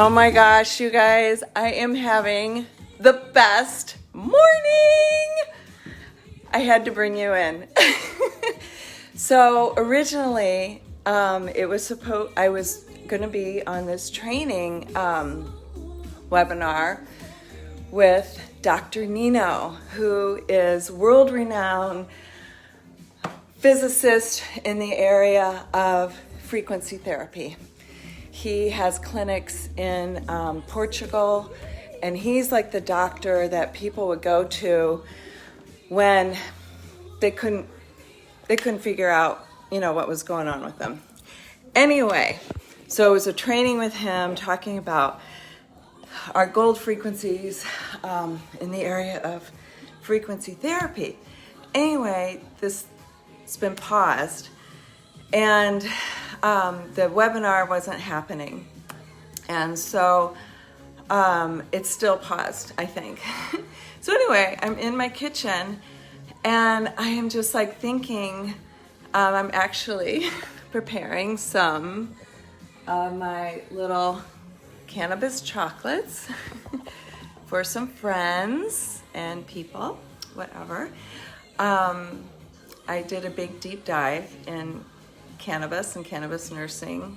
Oh my gosh, you guys, I am having the best morning. I had to bring you in. So originally, I was going to be on this training webinar with Dr. Nino, who is world-renowned physicist in the area of frequency therapy. He has clinics in Portugal, and he's like the doctor that people would go to when they couldn't figure out, what was going on with them. Anyway, so it was a training with him talking about our gold frequencies in the area of frequency therapy. Anyway, it's been paused, and the webinar wasn't happening, and so it's still paused, I think. So anyway, I'm in my kitchen, and I am just like thinking, I'm actually preparing some of my little cannabis chocolates for some friends and people, whatever. I did a big deep dive in cannabis and cannabis nursing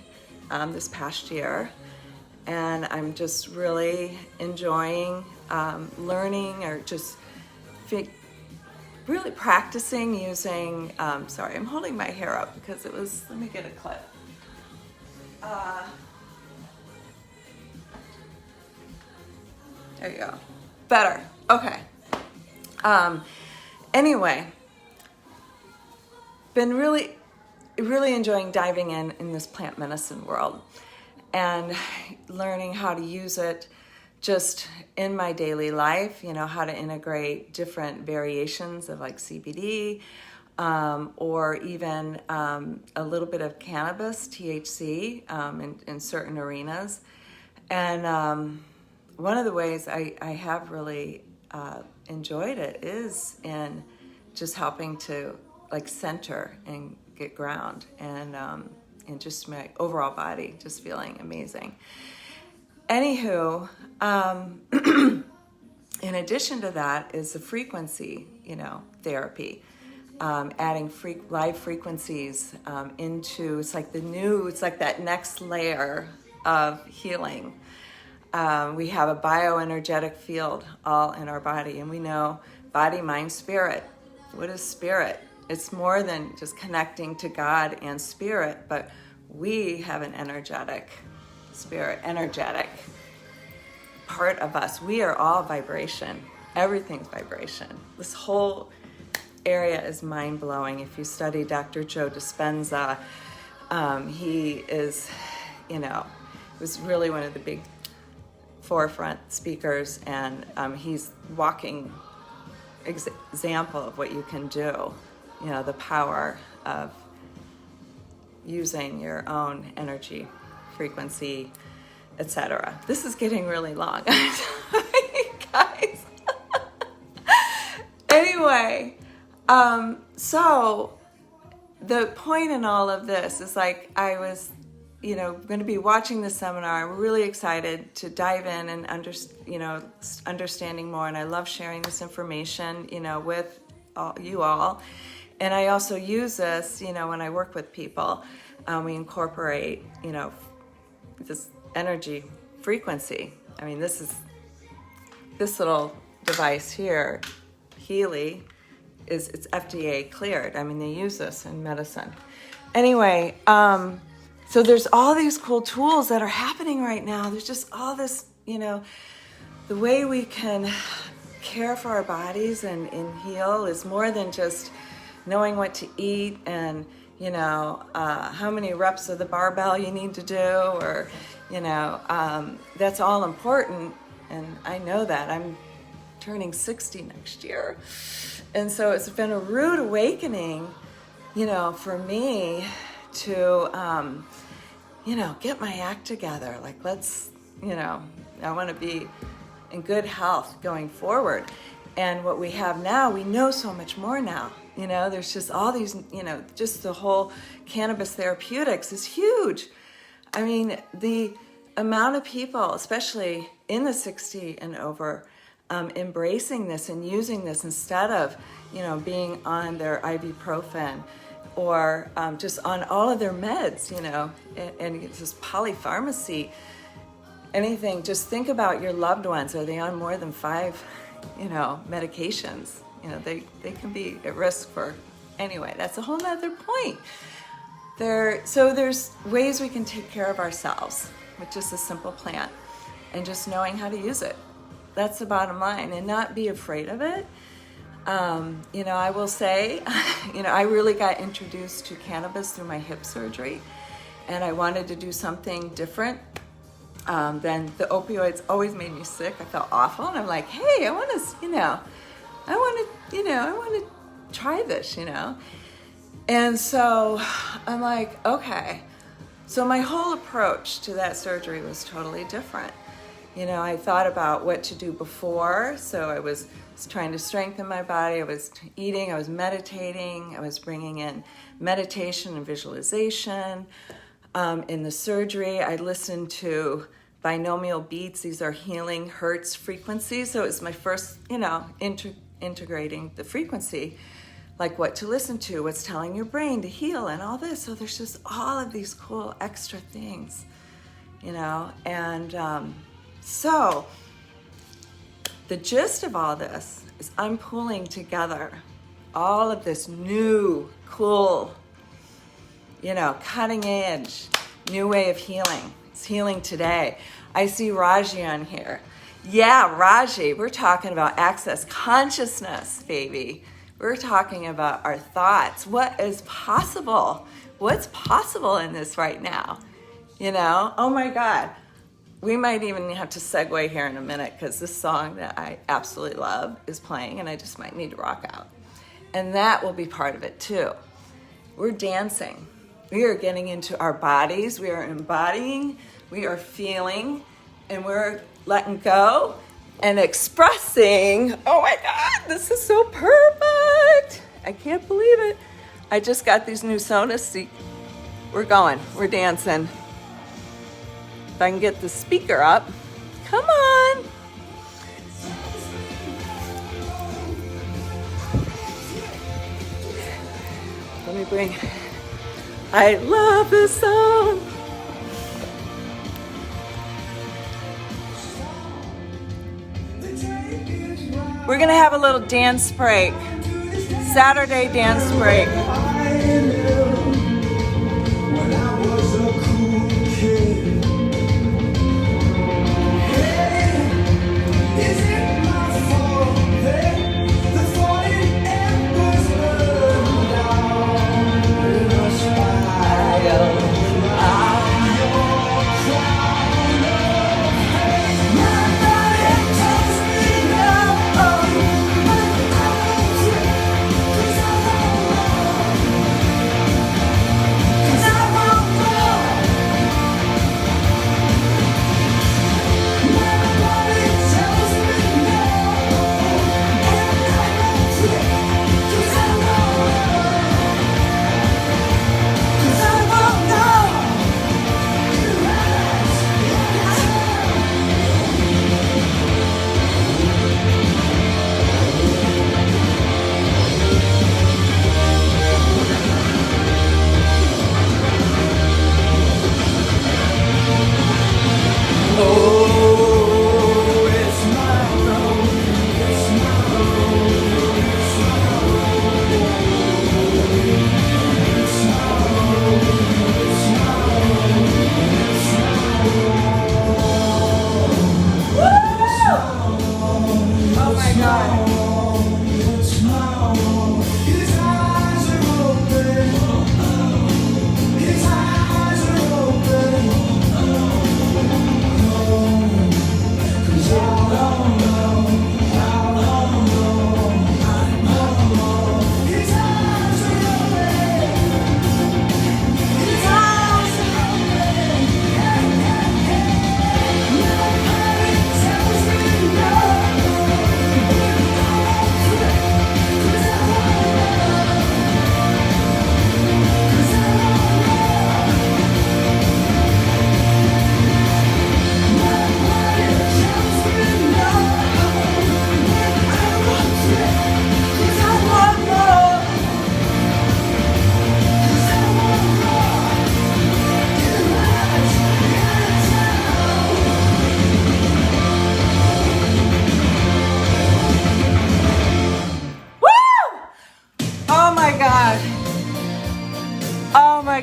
this past year, and I'm just really enjoying learning or just really practicing using, sorry, I'm holding my hair up because let me get a clip. There you go. Better. Okay. Anyway, been really enjoying diving in this plant medicine world and learning how to use it just in my daily life, how to integrate different variations of like CBD, or even a little bit of cannabis, THC, in certain arenas. And one of the ways I have really enjoyed it is in just helping to like center and get ground, and just my overall body just feeling amazing. Anywho, in addition to that is the frequency, therapy, adding live frequencies into, it's like that next layer of healing. We have a bioenergetic field all in our body, and we know body, mind, spirit. What is spirit? It's more than just connecting to God and spirit, but we have an energetic part of us. We are all vibration. Everything's vibration. This whole area is mind-blowing. If you study Dr. Joe Dispenza, he is, was really one of the big forefront speakers, and he's walking example of what you can do. The power of using your own energy, frequency, etc. This is getting really long, guys. Anyway, so the point in all of this is like I was, going to be watching the seminar. I'm really excited to dive in and understanding more, and I love sharing this information, with you all. And I also use this, when I work with people. We incorporate, this energy frequency. I mean, this little device here, Healy, it's FDA cleared. I mean, they use this in medicine. Anyway, so there's all these cool tools that are happening right now. There's just all this, the way we can care for our bodies and heal is more than just knowing what to eat and, how many reps of the barbell you need to do, or, that's all important. And I know that. I'm turning 60 next year. And so it's been a rude awakening, for me to, get my act together. Like, let's, I want to be in good health going forward. And what we have now, we know so much more now. There's just all these, just the whole cannabis therapeutics is huge. I mean, the amount of people, especially in the 60 and over, embracing this and using this instead of, being on their ibuprofen or just on all of their meds, and it's this polypharmacy, anything. Just think about your loved ones. Are they on more than 5, medications? They can be at risk for, anyway, that's a whole nother point. So there's ways we can take care of ourselves with just a simple plant and just knowing how to use it. That's the bottom line, and not be afraid of it. I will say, I really got introduced to cannabis through my hip surgery, and I wanted to do something different than the opioids always made me sick. I felt awful, and I'm like, hey, I want to try this, And so I'm like, okay. So my whole approach to that surgery was totally different. I thought about what to do before. So I was trying to strengthen my body. I was eating, I was meditating. I was bringing in meditation and visualization. In the surgery, I listened to binaural beats. These are healing hertz frequencies. So it was my first, integrating the frequency, like what to listen to, what's telling your brain to heal and all this. So there's just all of these cool extra things, and so the gist of all this is I'm pulling together all of this new, cool, cutting edge, new way of healing. It's healing today. I see Raji on here. Yeah, Raji, we're talking about access consciousness, baby. We're talking about our thoughts. What is possible? What's possible in this right now? Oh my God. We might even have to segue here in a minute because this song that I absolutely love is playing and I just might need to rock out. And that will be part of it too. We're dancing. We are getting into our bodies. We are embodying. We are feeling. And we're letting go and expressing. Oh my God, this is so perfect. I can't believe it. I just got these new Sonos. We're going. We're dancing. If I can get the speaker up. Come on. Let me bring. I love this song. We're going to have a little dance break. Saturday dance break.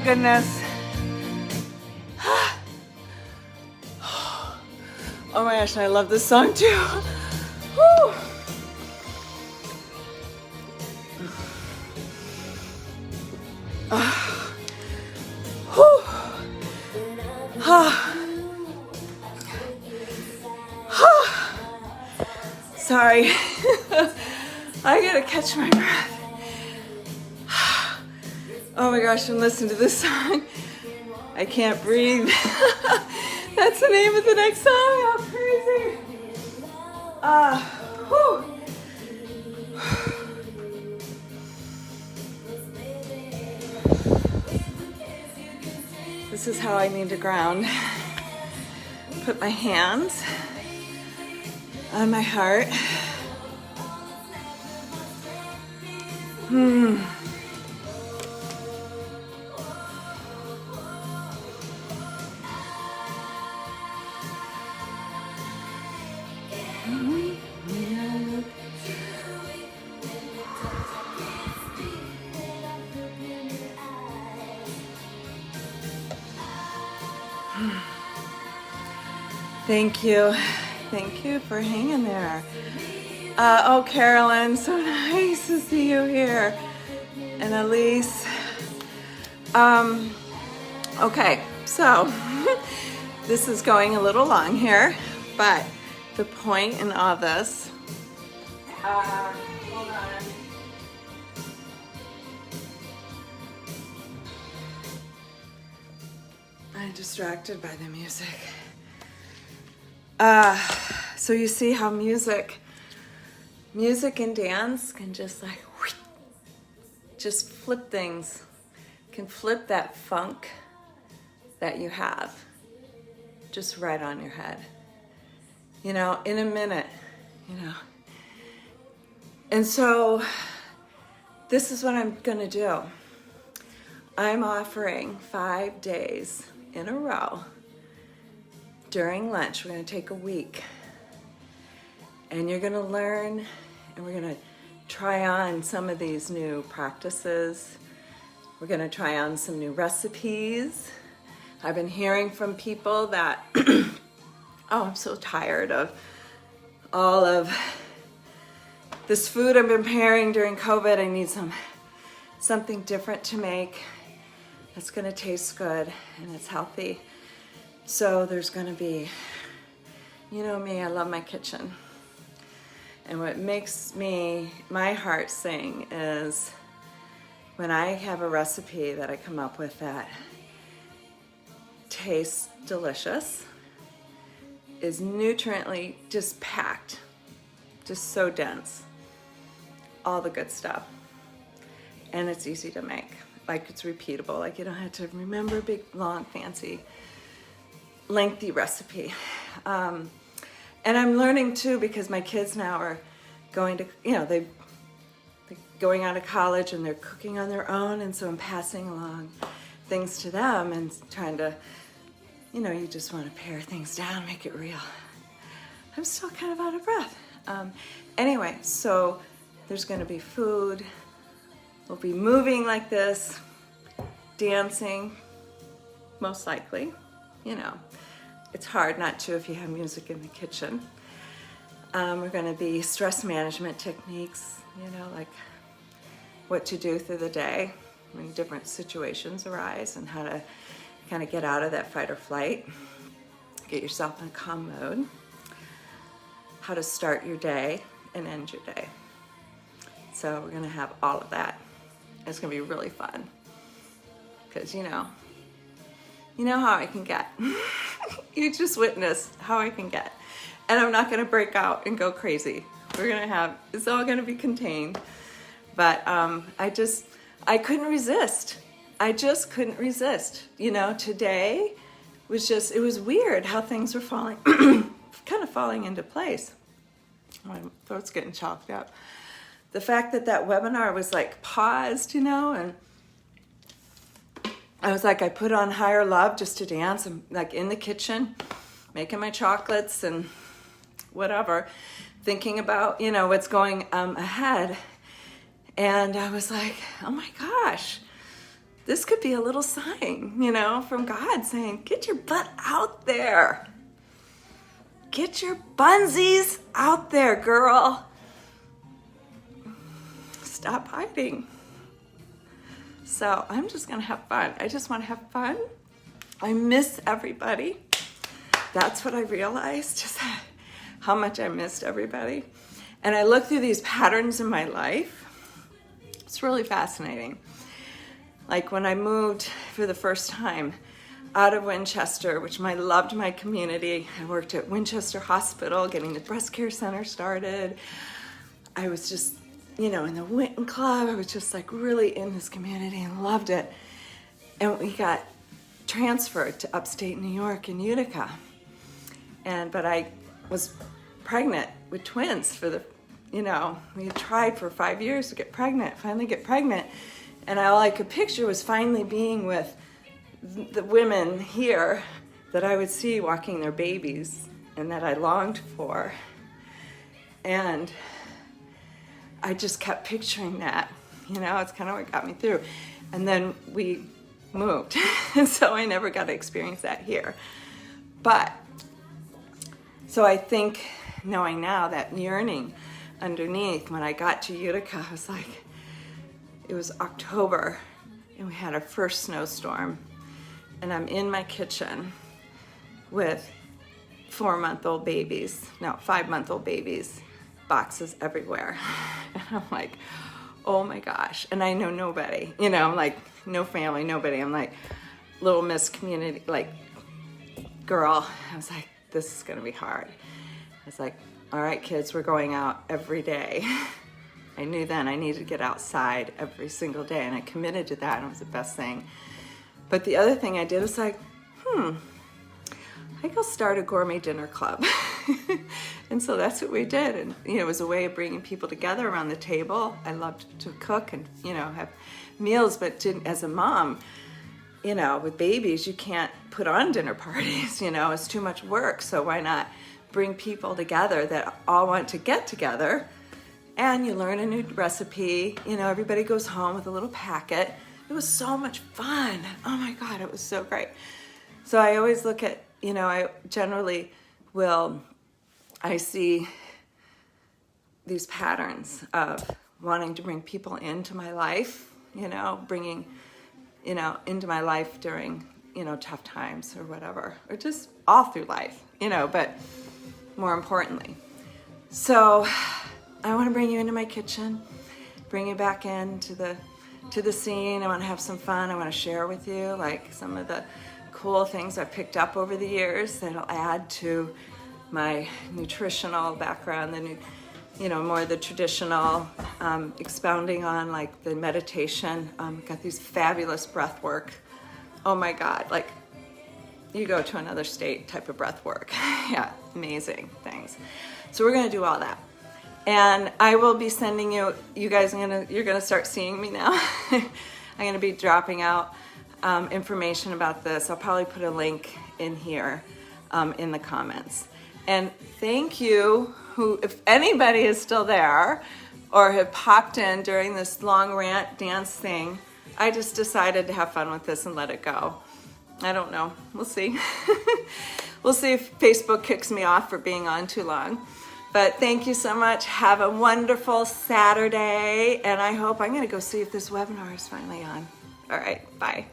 goodness. Oh my gosh, and I love this song too. Whew. Whew. Sorry. I gotta catch my breath. Oh my gosh, and listen to this song. I can't breathe. That's the name of the next song. How crazy. Whew. This is how I need to ground. Put my hands on my heart. Thank you. Thank you for hanging there. Oh, Carolyn, so nice to see you here. And Elise. Okay, so this is going a little long here, but the point in all this, hold on. I'm distracted by the music. So you see how music and dance can just like, just flip things, can flip that funk that you have just right on your head, you know, in a minute, you know. And so this is what I'm gonna do. I'm offering 5 days in a row during lunch. We're gonna take a week, and you're gonna learn, and we're gonna try on some of these new practices. We're gonna try on some new recipes. I've been hearing from people that, oh, I'm so tired of all of this food I've been preparing during COVID. I need something different to make that's gonna taste good and it's healthy. So there's gonna be, you know me, I love my kitchen. And what makes my heart sing is when I have a recipe that I come up with that tastes delicious, is nutriently just packed, just so dense, all the good stuff. And it's easy to make, like it's repeatable, like you don't have to remember a big, long, fancy, lengthy recipe. And I'm learning too, because my kids now are going to, you know, they're going out of college and they're cooking on their own, and so I'm passing along things to them and trying to, you know, you just want to pare things down, make it real. I'm still kind of out of breath. Anyway, so there's going to be food. We'll be moving like this, dancing, most likely, you know. It's hard not to if you have music in the kitchen. We're going to be stress management techniques, you know, like what to do through the day when different situations arise and how to kind of get out of that fight or flight, get yourself in a calm mode, how to start your day and end your day. So we're going to have all of that. It's going to be really fun because, you know how I can get. You just witnessed how I can get. And I'm not gonna break out and go crazy. It's all gonna be contained. But I couldn't resist. I just couldn't resist. You know, today it was weird how things were falling, kind of falling into place. My throat's getting chalked up. The fact that webinar was like paused, you know, and I was like, I put on Higher Love just to dance. I'm like in the kitchen, making my chocolates and whatever, thinking about, you know, what's going ahead. And I was like, oh my gosh, this could be a little sign, you know, from God saying, get your butt out there. Get your bunsies out there, girl. Stop hiding. So I'm just gonna have fun. I just wanna have fun. I miss everybody. That's what I realized, just how much I missed everybody. And I look through these patterns in my life. It's really fascinating. Like when I moved for the first time out of Winchester, which I loved my community. I worked at Winchester Hospital, getting the breast care center started. I was just, you know, in the Winton Club. I was just like really in this community and loved it. And we got transferred to upstate New York in Utica. But I was pregnant with twins for the, you know, we had tried for 5 years to get pregnant, finally get pregnant. And all I could picture was finally being with the women here that I would see walking their babies and that I longed for. And I just kept picturing that, you know, it's kind of what got me through. And then we moved, and so I never got to experience that here. But, so I think, knowing now, that yearning underneath, when I got to Utica, I was like, it was October, and we had our first snowstorm, and I'm in my kitchen with 5-month-old babies, boxes everywhere. And I'm like, oh my gosh. And I know nobody, you know, I'm like, no family, nobody. I'm like, little Miss Community, like, girl. I was like, this is gonna be hard. I was like, all right, kids, we're going out every day. I knew then I needed to get outside every single day, and I committed to that, and it was the best thing. But the other thing I did was like, I think I'll start a gourmet dinner club. And so that's what we did. And, you know, it was a way of bringing people together around the table. I loved to cook and, you know, have meals, but as a mom, you know, with babies, you can't put on dinner parties, you know, it's too much work. So why not bring people together that all want to get together, and you learn a new recipe, you know, everybody goes home with a little packet. It was so much fun. Oh my God, it was so great. So I always look at, you know, I generally I see these patterns of wanting to bring people into my life, you know, bringing, you know, into my life during, you know, tough times or whatever, or just all through life, you know, but more importantly. So I want to bring you into my kitchen, bring you back into the scene. I want to have some fun. I want to share with you like some of the cool things I've picked up over the years that'll add to my nutritional background, you know, more the traditional, expounding on like the meditation. Got these fabulous breath work. Oh my God, like you go to another state type of breath work. Yeah, amazing things. So we're gonna do all that. And I will be sending you guys, you're gonna start seeing me now. I'm gonna be dropping out information about this. I'll probably put a link in here in the comments. And thank you, if anybody is still there or have popped in during this long rant dance thing. I just decided to have fun with this and let it go. I don't know, we'll see. We'll see if Facebook kicks me off for being on too long. But thank you so much. Have a wonderful Saturday. And I hope I'm gonna go see if this webinar is finally on. All right, bye.